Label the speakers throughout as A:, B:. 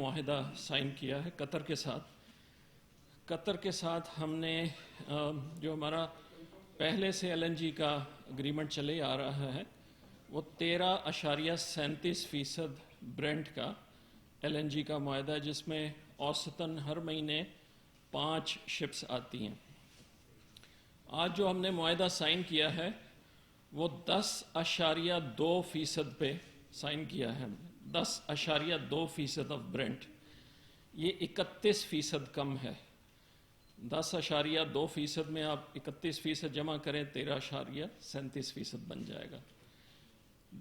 A: معاہدہ سائن کیا ہے قطر کے ساتھ ہم نے جو ہمارا پہلے سے ایل این جی کا اگریمنٹ چلے آ رہا ہے وہ 13.37% برینٹ کا ایل این جی کا معاہدہ ہے، جس میں اوسطاً ہر مہینے 5 شپس آتی ہیں۔ آج جو ہم نے معاہدہ سائن کیا ہے وہ 10.2% پہ سائن کیا ہے، 10.2% آف برینٹ، یہ 31% کم ہے۔ 10.2% میں آپ 31% جمع کریں 13.37% بن جائے گا۔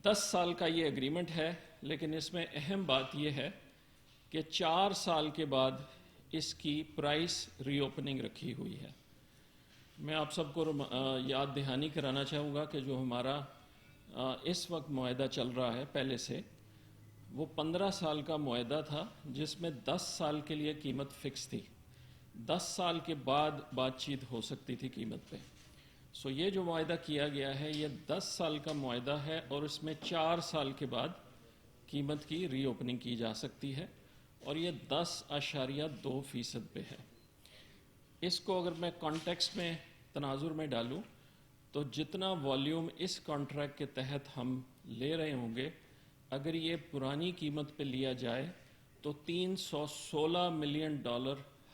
A: 10 سال کا یہ اگریمنٹ ہے، لیکن اس میں اہم بات یہ ہے کہ 4 سال کے بعد اس کی پرائس ری اوپننگ رکھی ہوئی ہے۔ میں آپ سب کو یاد دہانی کرانا چاہوں گا کہ جو ہمارا اس وقت معاہدہ چل رہا ہے پہلے سے، وہ 15 سال کا معاہدہ تھا، جس میں 10 سال کے لیے قیمت فکس تھی، 10 سال کے بعد بات چیت ہو سکتی تھی قیمت پہ۔ سو یہ جو معاہدہ کیا گیا ہے یہ 10 سال کا معاہدہ ہے، اور اس میں 4 سال کے بعد قیمت کی ری اوپننگ کی جا سکتی ہے، اور یہ 10.2% پہ ہے۔ اس کو اگر میں کانٹیکسٹ میں تناظر میں ڈالوں تو جتنا والیوم اس کانٹریکٹ کے تحت ہم لے رہے ہوں گے، اگر یہ پرانی قیمت پہ لیا جائے تو $316 ملین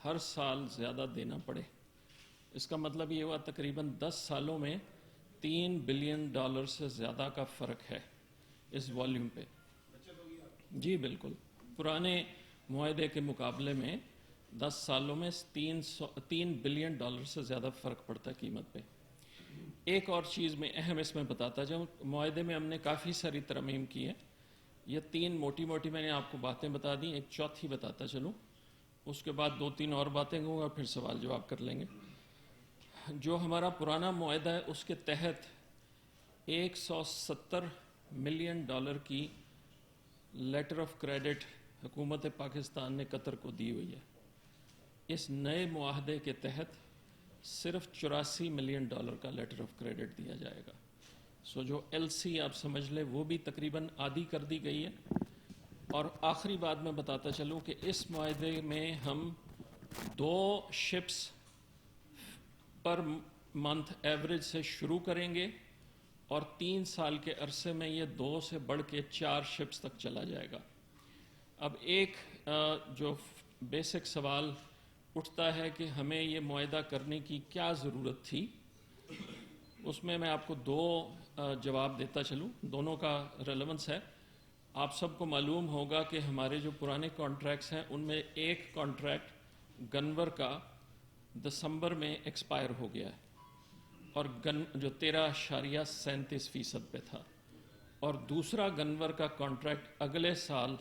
A: ہر سال زیادہ دینا پڑے۔ اس کا مطلب یہ ہوا تقریباً 10 سالوں میں $3 بلین سے زیادہ کا فرق ہے اس والیوم پہ۔ جی بالکل، پرانے معاہدے کے مقابلے میں 10 سالوں میں $3 بلین سے زیادہ فرق پڑتا ہے قیمت پہ۔ ایک اور چیز میں اہم اس میں بتاتا جاؤں، معاہدے میں ہم نے کافی ساری ترمیم کی ہے۔ یہ 3 موٹی میں نے آپ کو باتیں بتا دیں، ایک چوتھی بتاتا چلوں، اس کے بعد 2-3 اور باتیں کہوں گا، پھر سوال جواب کر لیں گے۔ جو ہمارا پرانا معاہدہ ہے اس کے تحت $170 ملین کی لیٹر آف کریڈٹ حکومت پاکستان نے قطر کو دی ہوئی ہے۔ اس نئے معاہدے کے تحت صرف $84 ملین کا لیٹر آف کریڈٹ دیا جائے گا۔ سو جو ایل سی آپ سمجھ لیں وہ بھی تقریباً آدھی کر دی گئی ہے۔ اور آخری بات میں بتاتا چلوں کہ اس معاہدے میں ہم 2 شپس پر منتھ ایوریج سے شروع کریں گے، اور 3 سال کے عرصے میں یہ 2 سے بڑھ کے 4 شپس تک چلا جائے گا۔ اب ایک جو بیسک سوال اٹھتا ہے کہ ہمیں یہ معاہدہ کرنے کی کیا ضرورت تھی، اس میں آپ کو 2 جواب دیتا چلوں، دونوں کا ریلیونس ہے۔ آپ سب کو معلوم ہوگا کہ ہمارے جو پرانے کانٹریکٹس ہیں ان میں ایک کانٹریکٹ گنور کا دسمبر میں ایکسپائر ہو گیا ہے، اور جو 13.37% پہ تھا، اور دوسرا گنور کا کانٹریکٹ اگلے سال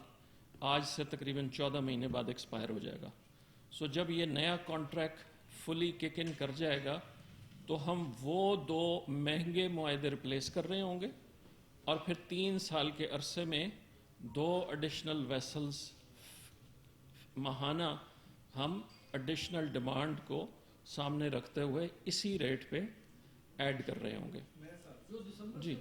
A: آج سے تقریباً 14 مہینے بعد ایکسپائر ہو جائے گا۔ سو جب یہ نیا کانٹریکٹ فلی کک ان کر جائے گا تو ہم وہ 2 مہنگے معاہدے ریپلیس کر رہے ہوں گے، اور پھر 3 سال کے عرصے میں 2 ایڈیشنل ویسلز ماہانہ ہم ایڈیشنل ڈیمانڈ کو سامنے رکھتے ہوئے اسی ریٹ پہ ایڈ کر رہے ہوں گے۔ جی،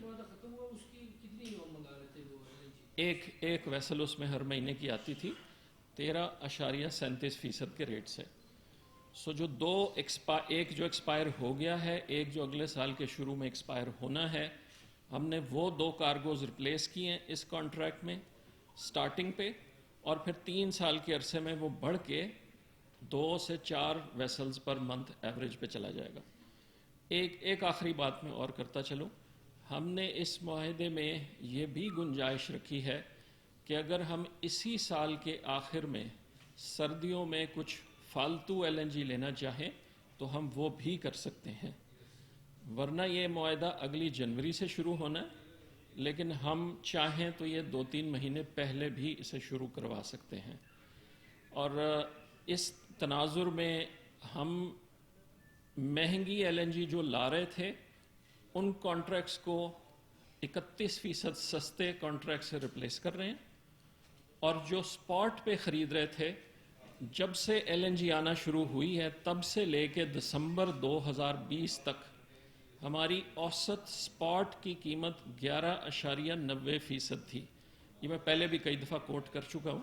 A: ایک ویسل اس میں ہر مہینے کی آتی تھی 13.37% کے ریٹ سے۔ سو جو ایک جو ایکسپائر ہو گیا ہے، ایک جو اگلے سال کے شروع میں ایکسپائر ہونا ہے، ہم نے وہ 2 کارگوز ریپلیس کیے ہیں اس کانٹریکٹ میں سٹارٹنگ پہ، اور پھر 3 سال کے عرصے میں وہ بڑھ کے 2 سے 4 ویسلز پر منتھ ایوریج پہ چلا جائے گا۔ ایک آخری بات میں اور کرتا چلوں، ہم نے اس معاہدے میں یہ بھی گنجائش رکھی ہے کہ اگر ہم اسی سال کے آخر میں سردیوں میں کچھ فالتو ایل این جی لینا چاہیں تو ہم وہ بھی کر سکتے ہیں، ورنہ یہ معاہدہ اگلی جنوری سے شروع ہونا ہے، لیکن ہم چاہیں تو یہ 2-3 مہینے پہلے بھی اسے شروع کروا سکتے ہیں۔ اور اس تناظر میں ہم مہنگی ایل این جی جو لا رہے تھے ان کانٹریکٹس کو 31% سستے کانٹریکٹ سے ریپلیس کر رہے ہیں، اور جو سپاٹ پہ خرید رہے تھے، جب سے ایل این جی آنا شروع ہوئی ہے تب سے لے کے دسمبر 2020 تک ہماری اوسط سپاٹ کی قیمت 11.90% تھی۔ یہ میں پہلے بھی کئی دفعہ کوٹ کر چکا ہوں۔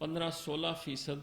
A: 15-16%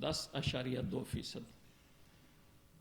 A: 10.2%।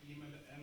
B: PMLN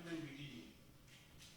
B: MMBTU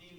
B: 3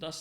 A: 10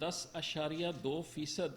A: 10.2%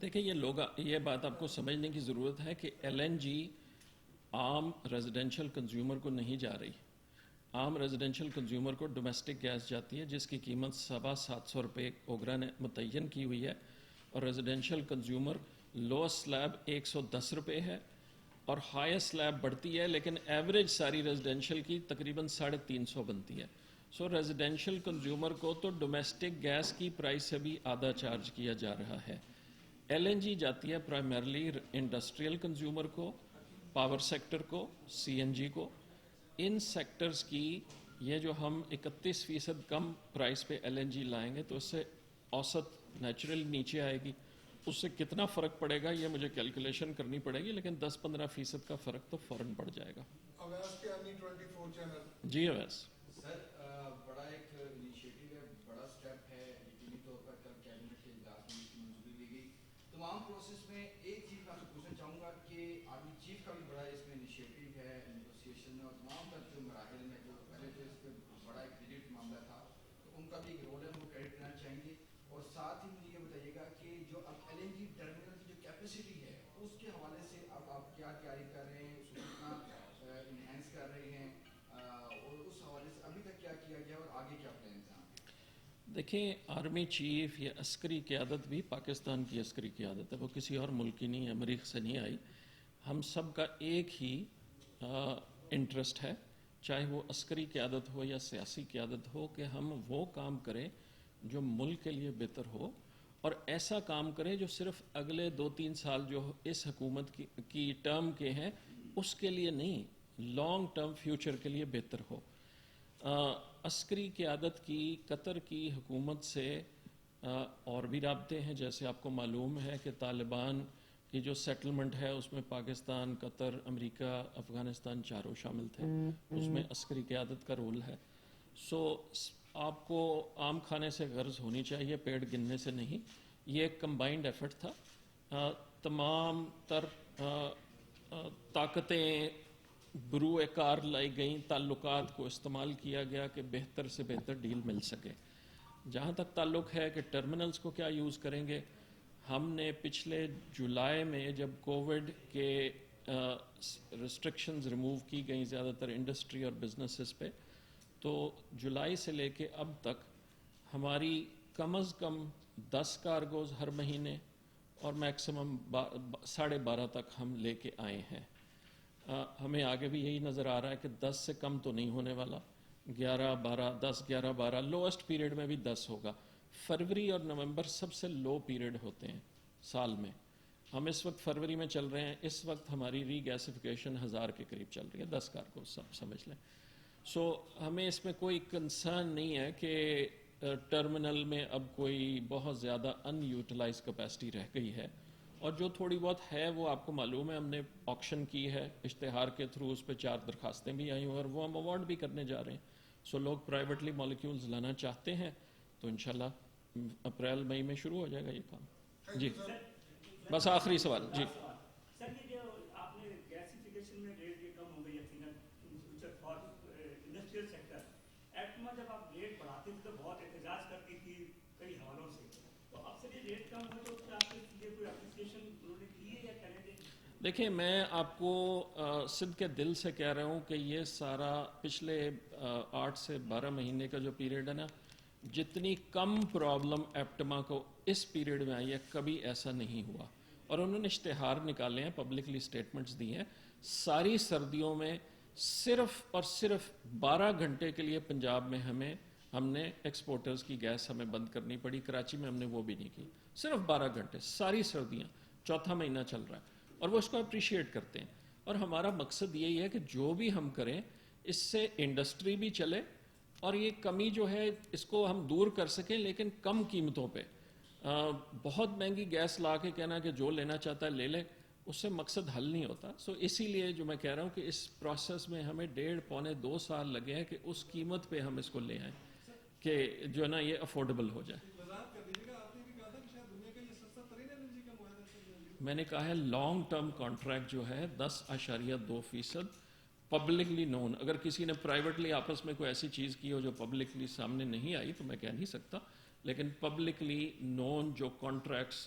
A: دیکھیں یہ بات آپ کو سمجھنے کی ضرورت ہے کہ LNG عام ریزیڈینشل کنزیومر کو نہیں جا رہی. عام ریزیڈینشل کنزیومر کو ڈومیسٹک گیس جاتی ہے جس کی قیمت 750 روپے اوگرا نے متعین کی ہوئی ہے, اور ریزیڈینشل کنزیومر لوسٹ سلیب 110 روپے ہے اور ہائیسٹ سلیب بڑھتی ہے, لیکن ایوریج ساری ریزیڈینشل کی تقریباً 350 بنتی ہے. سو ریزیڈینشل کنزیومر کو تو ڈومیسٹک گیس کی پرائس سے بھی آدھا چارج کیا جا رہا ہے. LNG جاتی ہے پرائمرلی انڈسٹریل کنزیومر کو, پاور سیکٹر کو, CNG کو. ان سیکٹرز کی یہ جو ہم 31% کم پرائس پہ LNG لائیں گے تو اس سے اوسط نیچرل نیچے آئے گی. اس سے کتنا فرق پڑے گا یہ مجھے کیلکولیشن کرنی پڑے گی, لیکن 10-15% کا فرق تو فوراً پڑ جائے گا.
C: اویس کے ارنی 24 چینل.
A: جی اویس
D: سر بڑا ایک انیشیٹو ہے, بڑا اسٹیپ ہے, یقینی طور پر کل کیبنٹ کے اجلاس میں اس کی منظوری لی گئی. تمام پروسیس میں ایک چیز میں آپ سے پوچھنا چاہوں گا کہ آرمی چیف کا بھی بڑا اس میں انیشیٹو ہے نیگوسیشن میں, اور تمام کا جو مراحل میں جو پہلے تو اس پہ بڑا ایک کریڈٹ معاملہ تھا تو ان کا بھی ایک رول ہے, وہ کریڈٹ لینا چاہیں گے. اور ساتھ ہی مجھے یہ بتائیے گا کہ جو اب LNG ٹرمینل کی جو کیپیسٹی ہے اس کے حوالے سے اب آپ کیا تیاری کر رہے ہیں, اس کو کتنا انہینس کر رہے ہیں, اور اس حوالے سے ابھی تک کیا کیا گیا اور آگے کیا پلانز ہیں؟
A: دیکھیں, آرمی چیف یا عسکری قیادت بھی پاکستان کی عسکری قیادت ہے, وہ کسی اور ملک کی نہیں ہے, مریخ سے نہیں آئی. ہم سب کا ایک ہی انٹرسٹ ہے, چاہے وہ عسکری قیادت ہو یا سیاسی قیادت ہو, کہ ہم وہ کام کریں جو ملک کے لیے بہتر ہو, اور ایسا کام کریں جو صرف اگلے 2-3 سال جو اس حکومت کی ٹرم کے ہیں اس کے لیے نہیں, لانگ ٹرم فیوچر کے لیے بہتر ہو. عسکری قیادت کی قطر کی حکومت سے اور بھی رابطے ہیں, جیسے آپ کو معلوم ہے کہ طالبان کی جو سیٹلمنٹ ہے اس میں پاکستان, قطر, امریکہ, افغانستان چاروں شامل تھے, اس میں عسکری قیادت کا رول ہے. سو آپ کو عام کھانے سے غرض ہونی چاہیے, پیڑ گننے سے نہیں. یہ ایک کمبائنڈ ایفرٹ تھا, تمام تر طاقتیں بروئے کار لائی گئیں, تعلقات کو استعمال کیا گیا کہ بہتر سے بہتر ڈیل مل سکے. جہاں تک تعلق ہے کہ ٹرمینلز کو کیا یوز کریں گے, ہم نے پچھلے جولائی میں جب کووڈ کے ریسٹرکشنز ریموو کی گئیں زیادہ تر انڈسٹری اور بزنسز پہ, تو جولائی سے لے کے اب تک ہماری کم از کم 10 کارگوز ہر مہینے اور میکسیمم 12.5 تک ہم لے کے آئے ہیں. ہمیں آگے بھی یہی نظر آ رہا ہے کہ 10 سے کم تو نہیں ہونے والا, 11-12 لوسٹ پیریڈ میں بھی 10 ہوگا. فروری اور نومبر سب سے لو پیریڈ ہوتے ہیں سال میں. ہم اس وقت فروری میں چل رہے ہیں, اس وقت ہماری ری گیسیفیکیشن 1000 کے قریب چل رہی ہے, 10 کار کو سب سمجھ لیں. سو ہمیں اس میں کوئی کنسرن نہیں ہے کہ ٹرمینل میں اب کوئی بہت زیادہ ان یوٹیلائز کیپیسٹی رہ گئی ہے, اور جو تھوڑی بہت ہے وہ آپ کو معلوم ہے, ہم نے آکشن کی ہے اشتہار کے تھرو, اس پہ 4 درخواستیں بھی آئی ہیں اور وہ ہم اوارڈ بھی کرنے جا رہے ہیں. سو لوگ پرائیویٹلی مالیکیولز لانا چاہتے ہیں تو انشاءاللہ اپریل مئی میں شروع ہو جائے گا یہ کام. جی بس آخری سوال. جی
E: سر, یہ جو آپ نے گیسیفیکیشن میں ریٹ یہ کم ہو گئی یقیناً فیوچر فار انڈسٹریل سیکٹر, ایٹما جب آپ ریٹ بڑھاتے تھے تو بہت احتجاج کرتی تھی کئی حوالوں سے, تو اب سے یہ ریٹ کم ہو تو کیا آپ کے کوئی اپریسیشن انہوں نے کی ہے یا کریں گے؟
A: دیکھیں, میں آپ کو صدق کے دل سے کہہ رہا ہوں کہ یہ سارا پچھلے 8 سے 12 مہینے کا جو پیریڈ ہے نا, جتنی کم پرابلم ایپٹما کو اس پیریڈ میں آئی ہے کبھی ایسا نہیں ہوا. اور انہوں نے اشتہار نکالے ہیں, پبلکلی سٹیٹمنٹس دی ہیں. ساری سردیوں میں صرف اور صرف 12 گھنٹے کے لیے پنجاب میں ہم نے ایکسپورٹرز کی گیس ہمیں بند کرنی پڑی, کراچی میں ہم نے وہ بھی نہیں کی. صرف 12 گھنٹے ساری سردیاں, چوتھا مہینہ چل رہا ہے, اور وہ اس کو اپریشیٹ کرتے ہیں. اور ہمارا مقصد یہی ہے کہ جو بھی ہم کریں اس سے انڈسٹری بھی چلے, اور یہ کمی جو ہے اس کو ہم دور کر سکیں, لیکن کم قیمتوں پہ. بہت مہنگی گیس لا کے کہنا کہ جو لینا چاہتا ہے لے لے, اس سے مقصد حل نہیں ہوتا. سو اسی لیے جو میں کہہ رہا ہوں کہ اس پروسیس میں ہمیں 1.5-2 سال لگے ہیں کہ اس قیمت پہ ہم اس کو لے آئیں کہ جو ہے نا یہ افورڈیبل ہو جائے. میں نے کہا ہے لانگ ٹرم کانٹریکٹ جو ہے 10.2% پبلکلی نون. اگر کسی نے پرائیویٹلی آپس میں کوئی ایسی چیز کی ہو جو پبلکلی سامنے نہیں آئی تو میں کہہ نہیں سکتا, لیکن پبلکلی نون جو کانٹریکٹس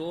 A: 2